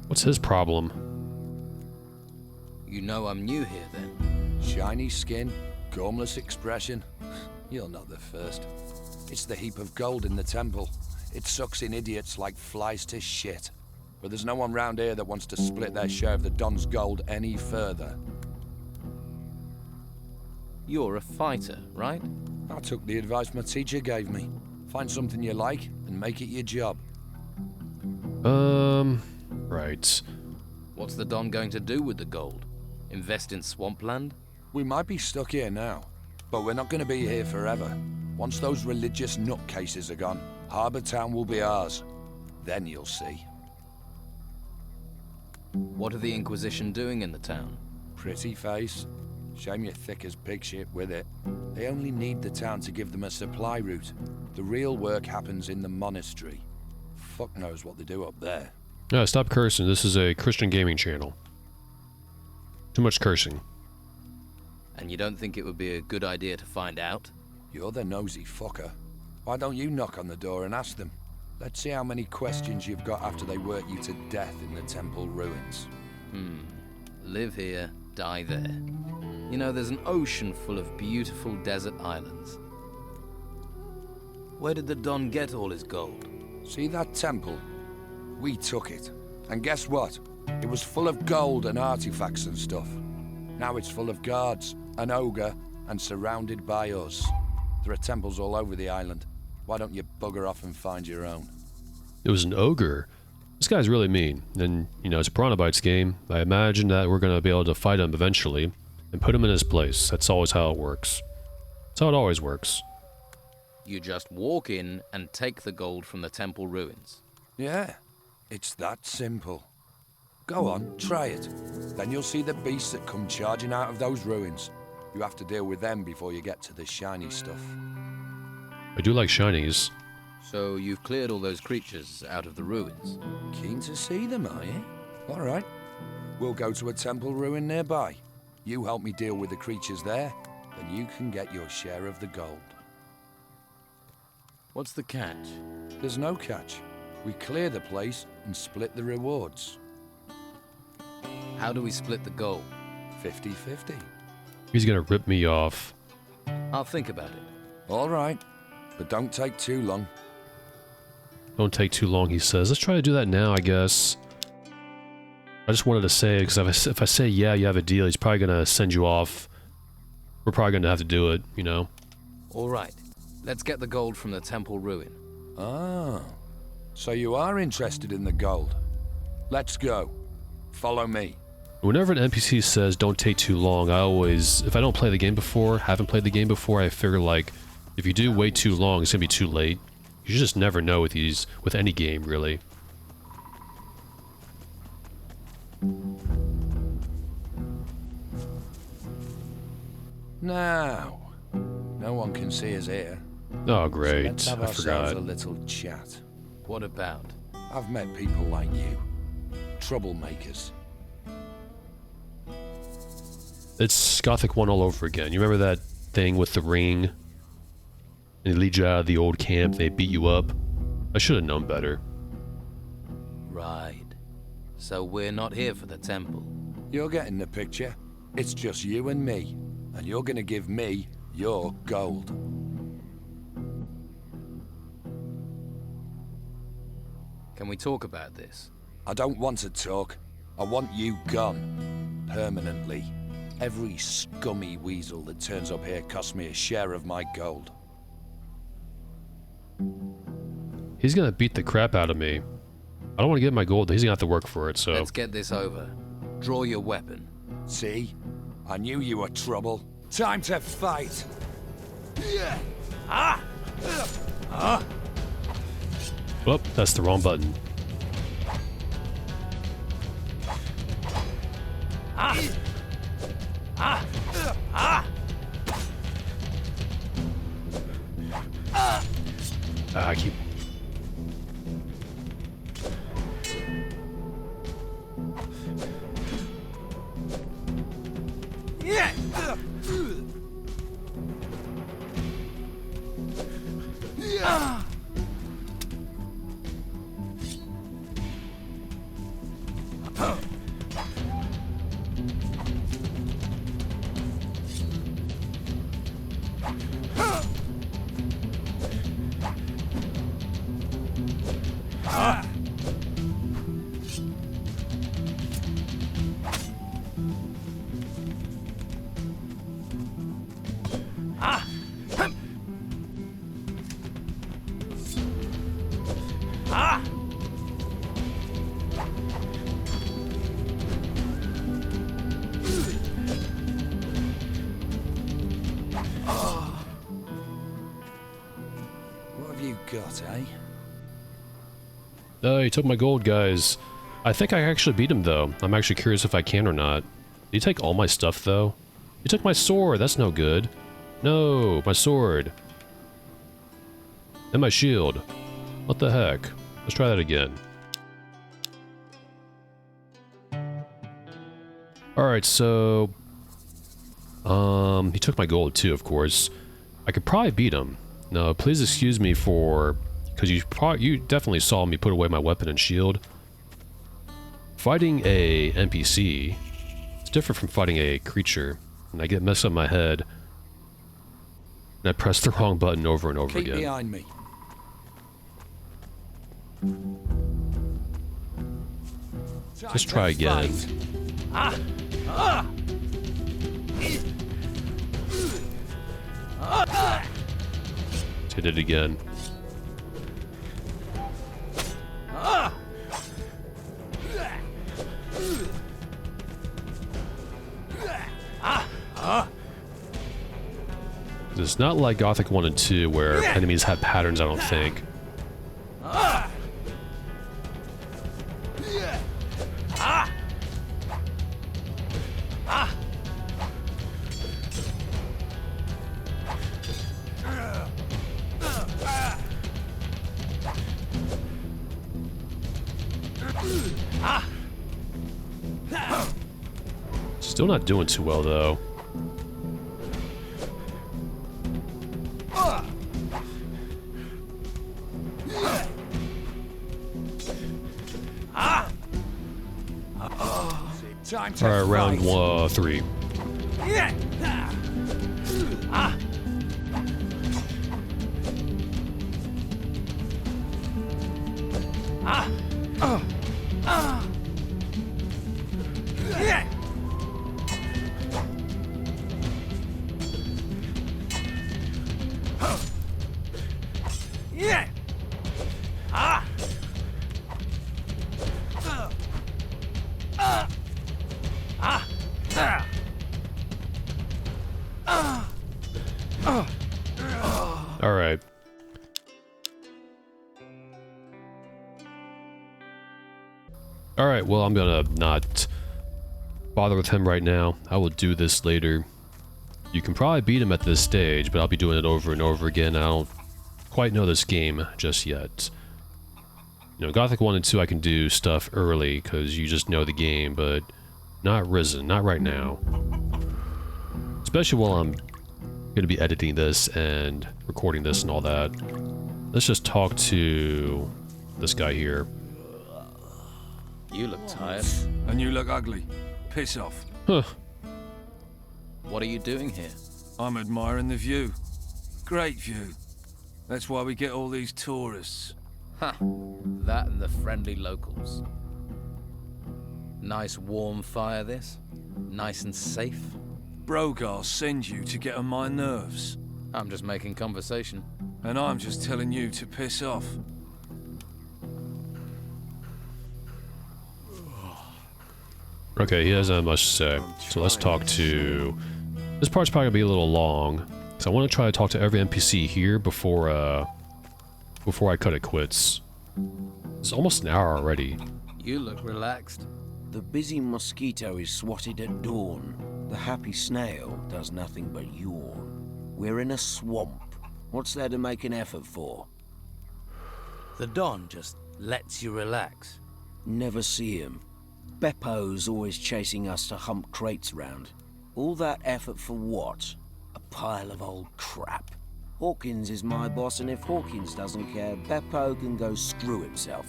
What's his problem? You know I'm new here then? Shiny skin, gormless expression. You're not the first. It's the heap of gold in the temple. It sucks in idiots like flies to shit. But there's no one round here that wants to split their share of the Don's gold any further. You're a fighter, right? I took the advice my teacher gave me. Find something you like and make it your job. Right. What's the Don going to do with the gold? Invest in swampland? We might be stuck here now, but we're not going to be here forever. Once those religious nutcases are gone, Harbour Town will be ours. Then you'll see. What are the Inquisition doing in the town? Pretty face. Shame you're thick as pig shit with it. They only need the town to give them a supply route. The real work happens in the monastery. Fuck knows what they do up there. Stop cursing. This is a Christian gaming channel. Too much cursing. And you don't think it would be a good idea to find out? You're the nosy fucker. Why don't you knock on the door and ask them? Let's see how many questions you've got after they work you to death in the temple ruins. Live here, die there. You know, there's an ocean full of beautiful desert islands. Where did the Don get all his gold? See that temple? We took it. And guess what? It was full of gold and artifacts and stuff. Now it's full of guards, an ogre, and surrounded by us. There are temples all over the island. Why don't you bugger off and find your own? It was an ogre. This guy's really mean. And, you know, it's a Piranha Bytes game. I imagine that we're going to be able to fight him eventually and put him in his place. That's always how it works. That's how it always works. You just walk in and take the gold from the temple ruins. Yeah, it's that simple. Go on, try it. Then you'll see the beasts that come charging out of those ruins. You have to deal with them before you get to the shiny stuff. I do like shinies. So you've cleared all those creatures out of the ruins? Keen to see them, are you? All right. We'll go to a temple ruin nearby. You help me deal with the creatures there, then you can get your share of the gold. What's the catch? There's no catch. We clear the place and split the rewards. How do we split the gold? 50-50. He's gonna rip me off. I'll think about it. All right, but don't take too long. Don't take too long, he says. Let's try to do that now, I guess. I just wanted to say, because if I say, yeah, you have a deal, he's probably gonna send you off. We're probably gonna have to do it, you know? All right. Let's get the gold from the temple ruin. Ah, so you are interested in the gold. Let's go. Follow me. Whenever an NPC says don't take too long, I always, if I don't play the game before, haven't played the game before, I figure like, if you do wait too long, it's gonna be too late. You just never know with any game, really. Now, no one can see us here. Oh, great. So let's have I ourselves forgot. a little chat. What about? I've met people like you. Troublemakers. It's Gothic 1 all over again. You remember that thing with the ring? And they lead you out of the old camp, they beat you up? I should have known better. Right. So we're not here for the temple. You're getting the picture. It's just you and me. And you're gonna give me your gold. Can we talk about this? I don't want to talk. I want you gone. Permanently. Every scummy weasel that turns up here costs me a share of my gold. He's gonna beat the crap out of me. I don't want to get my gold, he's gonna have to work for it, so... Let's get this over. Draw your weapon. See? I knew you were trouble. Time to fight! Whoop, that's the wrong button. I keep... got, eh? Oh, he took my gold, guys. I think I actually beat him, though. I'm actually curious if I can or not. Did he take all my stuff, though? He took my sword. That's no good. No, my sword. And my shield. What the heck? Let's try that again. Alright, so... he took my gold, too, of course. I could probably beat him. No, please excuse me for... Because you definitely saw me put away my weapon and shield. Fighting a NPC is different from fighting a creature. And I get messed up in my head. And I press the wrong button over and over Keep again. behind me. Let's try again. Did it again. It's not like Gothic 1 and 2 where enemies have patterns, I don't think. Still not doing too well, though. Alright, round 3. Alright. Alright, well, I'm gonna not bother with him right now. I will do this later. You can probably beat him at this stage, but I'll be doing it over and over again. I don't quite know this game just yet. You know, Gothic 1 and 2 I can do stuff early, because you just know the game, but not Risen, not right now. Especially while I'm going to be editing this and recording this and all that. Let's just talk to this guy here. You look tired. And you look ugly. Piss off. Huh. What are you doing here? I'm admiring the view. Great view. That's why we get all these tourists. Ha! That and the friendly locals. Nice warm fire, this? Nice and safe? Brogar sends you to get on my nerves. I'm just making conversation. And I'm just telling you to piss off. Okay, he doesn't have much to say. So let's talk to... This part's probably gonna be a little long, so I want to try to talk to every NPC here before I cut it quits. It's almost an hour already. You look relaxed. The busy mosquito is swatted at dawn. The happy snail does nothing but yawn. We're in a swamp. What's there to make an effort for? The Don just lets you relax. Never see him. Beppo's always chasing us to hump crates round. All that effort for what? A pile of old crap. Hawkins is my boss, and if Hawkins doesn't care, Beppo can go screw himself.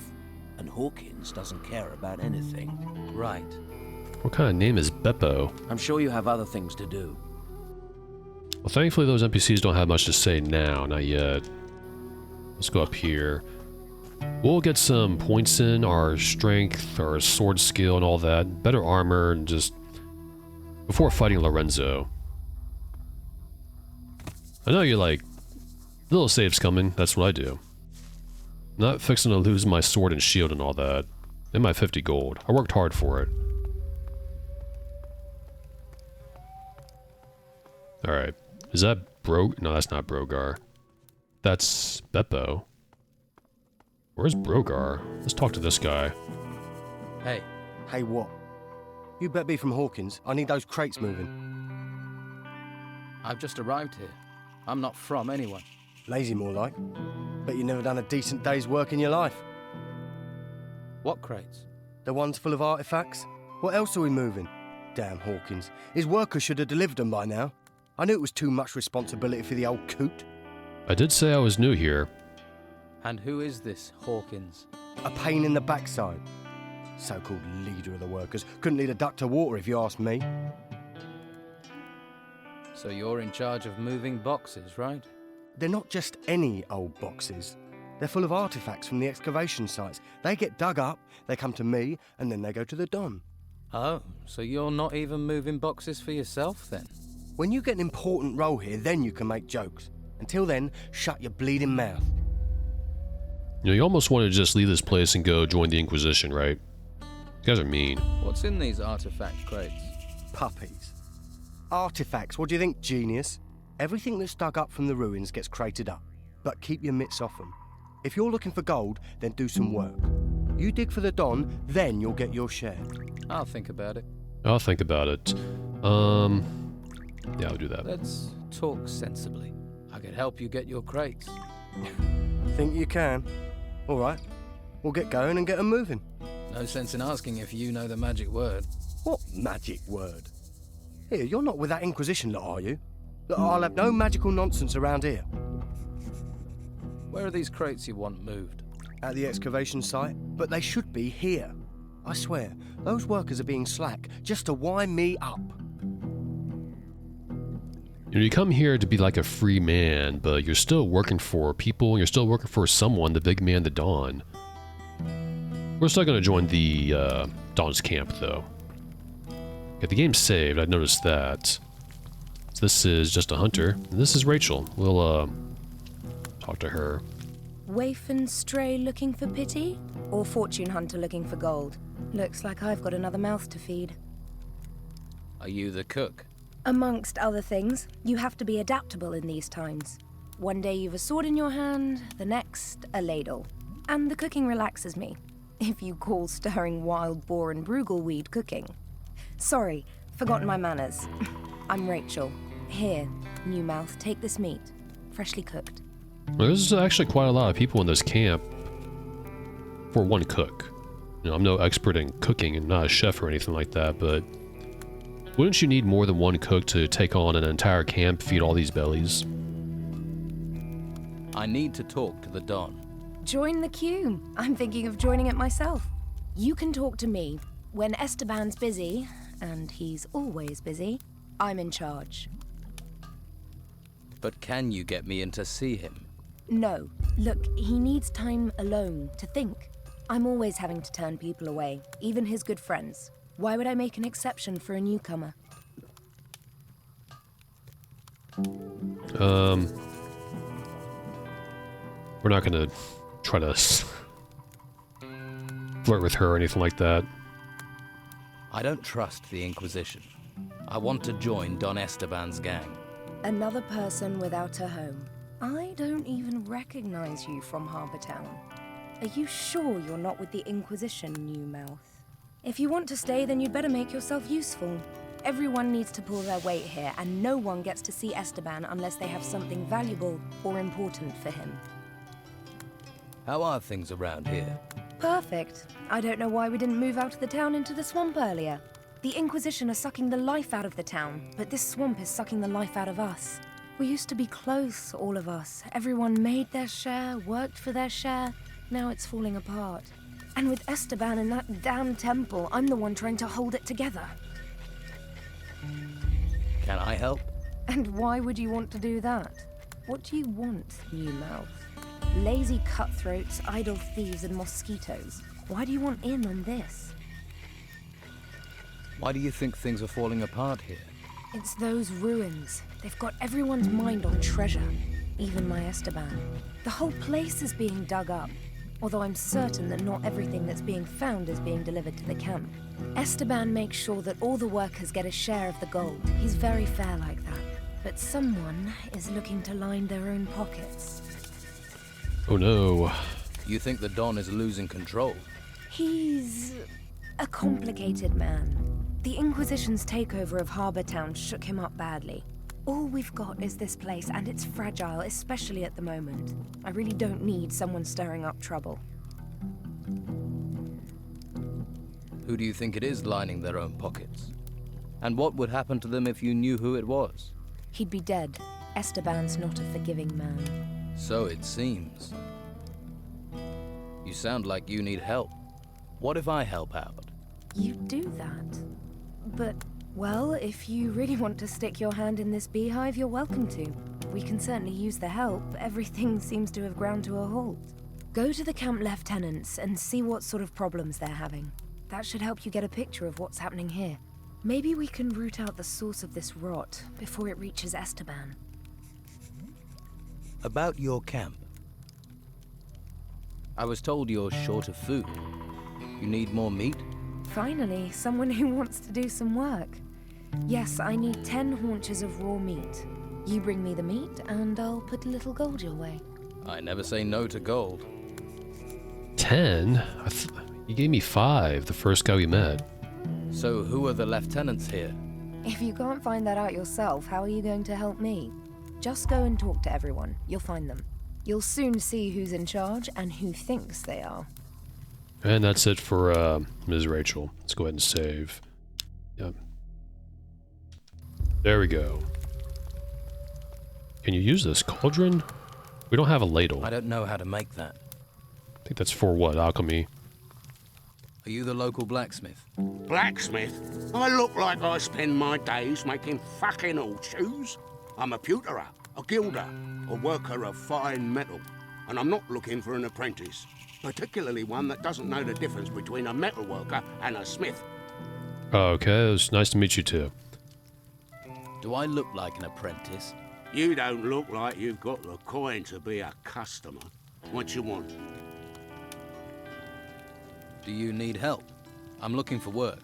And Hawkins doesn't care about anything. Right. What kind of name is Beppo? I'm sure you have other things to do. Well, thankfully those NPCs don't have much to say now, not yet. Let's go up here. We'll get some points in, our strength, our sword skill and all that. Better armor, and just... before fighting Lorenzo. I know you're like, little save's coming, that's what I do. Not fixing to lose my sword and shield and all that. And my 50 gold. I worked hard for it. Alright. Is that No, that's not Brogar. That's Beppo. Where's Brogar? Let's talk to this guy. Hey. Hey, what? You better be from Hawkins. I need those crates moving. I've just arrived here. I'm not from anyone. Lazy, more like. Bet you never done a decent day's work in your life. What crates? The ones full of artifacts. What else are we moving? Damn Hawkins. His workers should have delivered them by now. I knew it was too much responsibility for the old coot. I did say I was new here. And who is this Hawkins? A pain in the backside. So-called leader of the workers. Couldn't lead a duck to water if you ask me. So you're in charge of moving boxes, right? They're not just any old boxes. They're full of artifacts from the excavation sites. They get dug up, they come to me, and then they go to the Don. Oh, so you're not even moving boxes for yourself then? When you get an important role here, then you can make jokes. Until then, shut your bleeding mouth. You know, you almost want to just leave this place and go join the Inquisition, right? You guys are mean. What's in these artifact crates? Puppies. Artifacts, what do you think, genius? Everything that's dug up from the ruins gets crated up. But keep your mitts off them. If you're looking for gold, then do some work. You dig for the Don, then you'll get your share. I'll think about it. I'll think about it. Yeah, I'll do that. Let's talk sensibly. I could help you get your crates. Think you can? All right. We'll get going and get 'em moving. No sense in asking if you know the magic word. What magic word? Here, you're not with that Inquisition lot, are you? Look, I'll have no magical nonsense around here. Where are these crates you want moved? At the excavation site, but they should be here. I swear, those workers are being slack just to wind me up. You know, you come here to be like a free man, but you're still working for people, you're still working for someone, the big man, the Don. We're still going to join the Don's camp, though. Okay, the game's saved, I noticed that. So this is just a hunter, and this is Rachel. We'll talk to her. Waif and stray looking for pity? Or fortune hunter looking for gold? Looks like I've got another mouth to feed. Are you the cook? Amongst other things, you have to be adaptable in these times. One day you've a sword in your hand, the next, a ladle. And the cooking relaxes me, if you call stirring wild boar and bruggelweed cooking. Sorry, forgotten my manners. I'm Rachel. Here, new mouth, take this meat. Freshly cooked. Well, there's actually quite a lot of people in this camp for one cook. You know, I'm no expert in cooking and not a chef or anything like that, but wouldn't you need more than one cook to take on an entire camp, feed all these bellies? I need to talk to the Don. Join the queue. I'm thinking of joining it myself. You can talk to me. When Esteban's busy, and he's always busy, I'm in charge. But can you get me in to see him? No. Look, he needs time alone to think. I'm always having to turn people away, even his good friends. Why would I make an exception for a newcomer? We're not gonna try to flirt with her or anything like that. I don't trust the Inquisition. I want to join Don Esteban's gang. Another person without a home. I don't even recognize you from Harbour Town. Are you sure you're not with the Inquisition, new mouth? If you want to stay, then you'd better make yourself useful. Everyone needs to pull their weight here, and no one gets to see Esteban unless they have something valuable or important for him. How are things around here? Perfect. I don't know why we didn't move out of the town into the swamp earlier. The Inquisition are sucking the life out of the town, but this swamp is sucking the life out of us. We used to be close, all of us. Everyone made their share, worked for their share. Now it's falling apart. And with Esteban in that damn temple, I'm the one trying to hold it together. Can I help? And why would you want to do that? What do you want, new mouth? Lazy cutthroats, idle thieves, and mosquitoes. Why do you want in on this? Why do you think things are falling apart here? It's those ruins. They've got everyone's mind on treasure. Even my Esteban. The whole place is being dug up. Although I'm certain that not everything that's being found is being delivered to the camp. Esteban makes sure that all the workers get a share of the gold. He's very fair like that. But someone is looking to line their own pockets. Oh no. You think the Don is losing control? He's a complicated man. The Inquisition's takeover of Harbour Town shook him up badly. All we've got is this place, and it's fragile, especially at the moment. I really don't need someone stirring up trouble. Who do you think it is lining their own pockets? And what would happen to them if you knew who it was? He'd be dead. Esteban's not a forgiving man. So it seems. You sound like you need help. What if I help out? You do that. But, well, if you really want to stick your hand in this beehive, you're welcome to. We can certainly use the help. Everything seems to have ground to a halt. Go to the camp lieutenants and see what sort of problems they're having. That should help you get a picture of what's happening here. Maybe we can root out the source of this rot before it reaches Esteban. About your camp. I was told you're short of food. You need more meat? Finally, someone who wants to do some work. Yes, I need 10 haunches of raw meat. You bring me the meat, and I'll put a little gold your way. I never say no to gold. 10? You gave me 5 the first guy we met. So who are the lieutenants here? If you can't find that out yourself, how are you going to help me? Just go and talk to everyone. You'll find them. You'll soon see who's in charge and who thinks they are. And that's it for Ms. Rachel. Let's go ahead and save. Yep. There we go. Can you use this cauldron? We don't have a ladle. I don't know how to make that. I think that's for what? Alchemy. Are you the local blacksmith? Blacksmith? I look like I spend my days making fucking horseshoes. I'm a pewterer, a gilder, a worker of fine metal, and I'm not looking for an apprentice, particularly one that doesn't know the difference between a metal worker and a smith. Okay, it was nice to meet you too. Do I look like an apprentice? You don't look like you've got the coin to be a customer. What you want? Do you need help? I'm looking for work.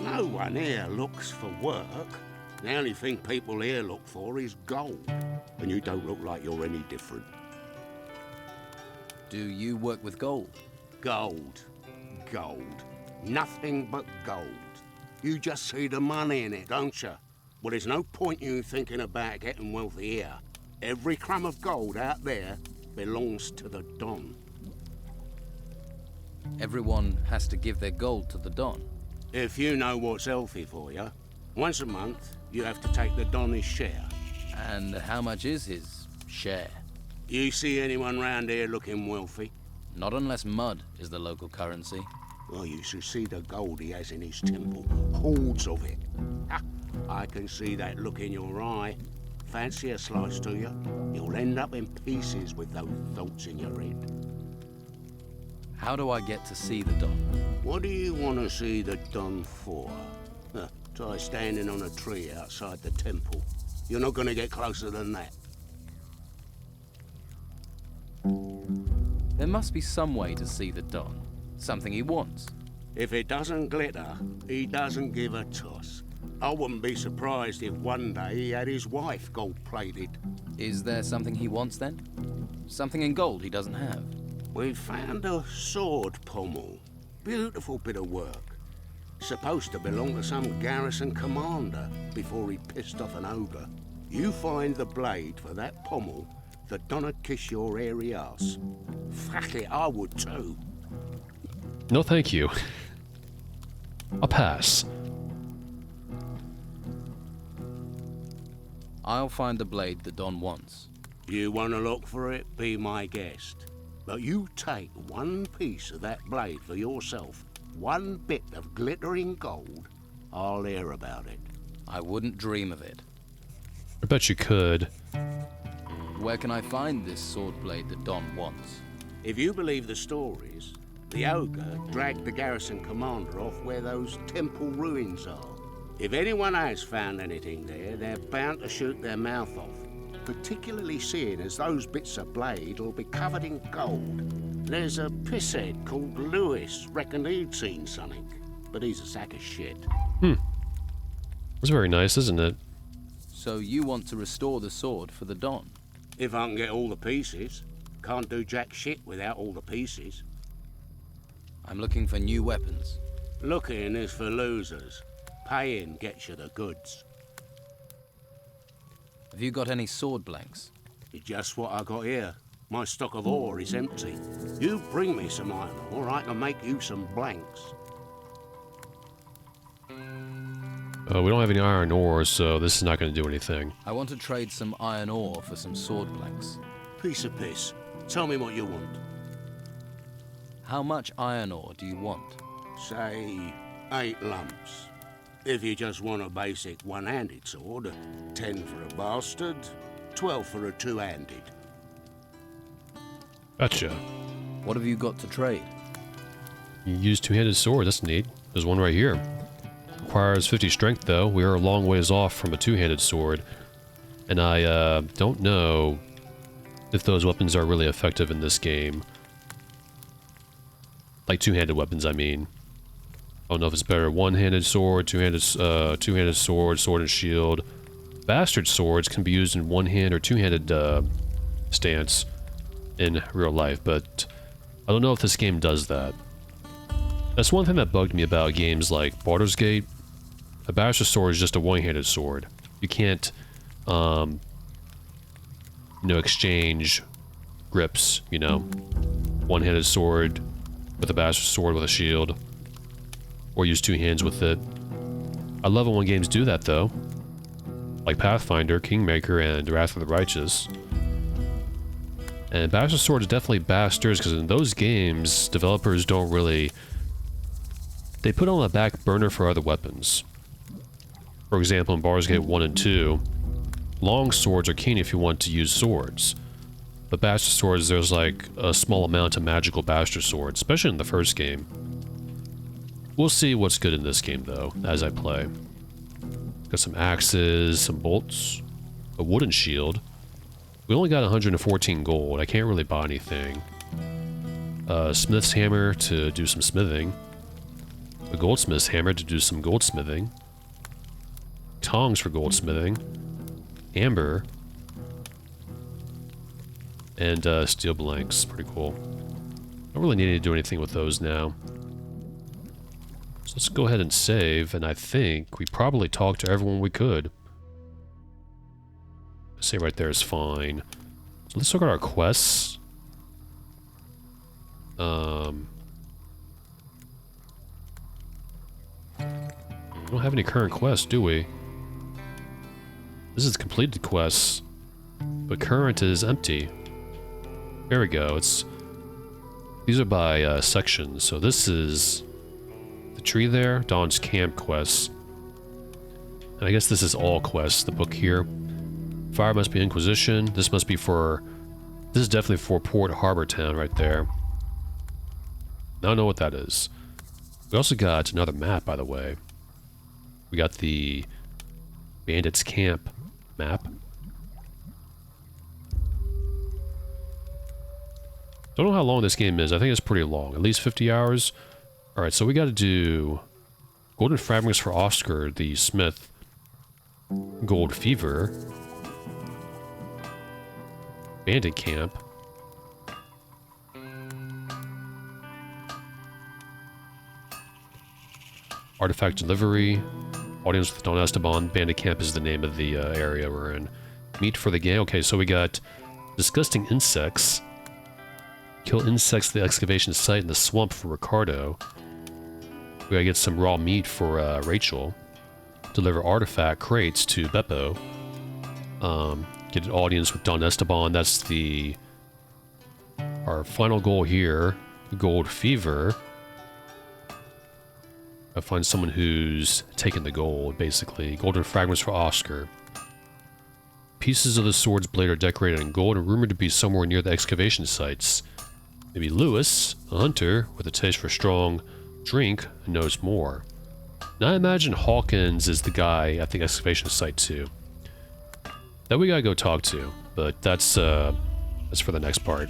No one here looks for work. The only thing people here look for is gold. And you don't look like you're any different. Do you work with gold? Gold. Gold. Nothing but gold. You just see the money in it, don't you? Well, there's no point you thinking about getting wealthy here. Every crumb of gold out there belongs to the Don. Everyone has to give their gold to the Don. If you know what's healthy for you, once a month you have to take the Don his share. And how much is his share? You see anyone round here looking wealthy? Not unless mud is the local currency. Well, you should see the gold he has in his temple. Hordes of it. Ha! I can see that look in your eye. Fancy a slice to you? You'll end up in pieces with those thoughts in your head. How do I get to see the Don? What do you want to see the Don for? Try standing on a tree outside the temple. You're not going to get closer than that. There must be some way to see the Don. Something he wants. If it doesn't glitter, he doesn't give a toss. I wouldn't be surprised if one day he had his wife gold-plated. Is there something he wants then? Something in gold he doesn't have? We found a sword pommel. Beautiful bit of work. Supposed to belong to some garrison commander before he pissed off an ogre. You find the blade for that pommel, the Don'd kiss your hairy ass. Fuck it, I would too. No, thank you. I'll pass. I'll find the blade the Don wants. You want to look for it? Be my guest. But you take one piece of that blade for yourself, one bit of glittering gold, I'll hear about it. I wouldn't dream of it. I bet you could. Where can I find this sword blade that Don wants? If you believe the stories, the ogre dragged the garrison commander off where those temple ruins are. If anyone has found anything there, they're bound to shoot their mouth off. Particularly seeing as those bits of blade will be covered in gold. There's a pisshead called Lewis, reckoned he'd seen something, but he's a sack of shit. That's very nice, isn't it? So you want to restore the sword for the Don? If I can get all the pieces. Can't do jack shit without all the pieces. I'm looking for new weapons. Looking is for losers. Paying gets you the goods. Have you got any sword blanks? It's just what I got here. My stock of ore is empty. You bring me some iron ore, I can make you some blanks. We don't have any iron ore, so this is not going to do anything. I want to trade some iron ore for some sword blanks. Piece of piss. Tell me what you want. How much iron ore do you want? Say 8 lumps. If you just want a basic one-handed sword, 10 for a bastard, 12 for a two-handed. Gotcha. What have you got to trade? You use two-handed sword, that's neat. There's one right here. Requires 50 strength though. We are a long ways off from a two-handed sword. And I don't know if those weapons are really effective in this game. Like two-handed weapons, I mean. I don't know if it's better one-handed sword, two-handed sword, sword and shield. Bastard swords can be used in one-hand or two-handed stance in real life, but I don't know if this game does that. That's one thing that bugged me about games like Baldur's Gate. A bastard sword is just a one-handed sword. You can't, you know, exchange grips, you know. One-handed sword with a bastard sword with a shield. Or use two hands with it. I love it when games do that, though. Like Pathfinder, Kingmaker, and Wrath of the Righteous. And bastard sword is definitely bastards, because in those games, developers don't really... They put on the back burner for other weapons. For example, in Baldur's Gate 1 and 2, long swords are keen if you want to use swords. But bastard swords, there's like a small amount of magical bastard swords, especially in the first game. We'll see what's good in this game, though, as I play. Got some axes, some bolts, a wooden shield. We only got 114 gold. I can't really buy anything. Smith's hammer to do some smithing. A goldsmith's hammer to do some goldsmithing. Tongs for goldsmithing. Amber. And steel blanks. Pretty cool. Don't really need to do anything with those now. So let's go ahead and save, and I think we probably talked to everyone we could. Say right there is fine. So let's look at our quests. We don't have any current quests, do we? This is completed quests, but current is empty. There we go. These are by sections. So this is the tree there, Dawn's Camp quests. And I guess this is all quests, the book here. Fire must be Inquisition. This must be for... This is definitely for Port Harbor Town right there. I don't know what that is. We also got another map, by the way. We got the Bandits Camp map. Don't know how long this game is. I think it's pretty long. At least 50 hours. Alright, so we gotta do golden fragments for Oscar, the smith. Gold fever. Bandit camp. Artifact delivery. Audience with Don Esteban. Bandit camp is the name of the area we're in. Meat for the game. Okay, so we got disgusting insects. Kill insects at the excavation site in the swamp for Ricardo. We gotta get some raw meat for Rachel. Deliver artifact crates to Beppo. Get an audience with Don Esteban. That's our final goal here. Gold fever. I find someone who's taken the gold, basically. Golden fragments for Oscar. Pieces of the sword's blade are decorated in gold and rumored to be somewhere near the excavation sites. Maybe Lewis, a hunter with a taste for strong drink, knows more. Now I imagine Hawkins is the guy at the excavation site too. That we gotta go talk to, but that's for the next part.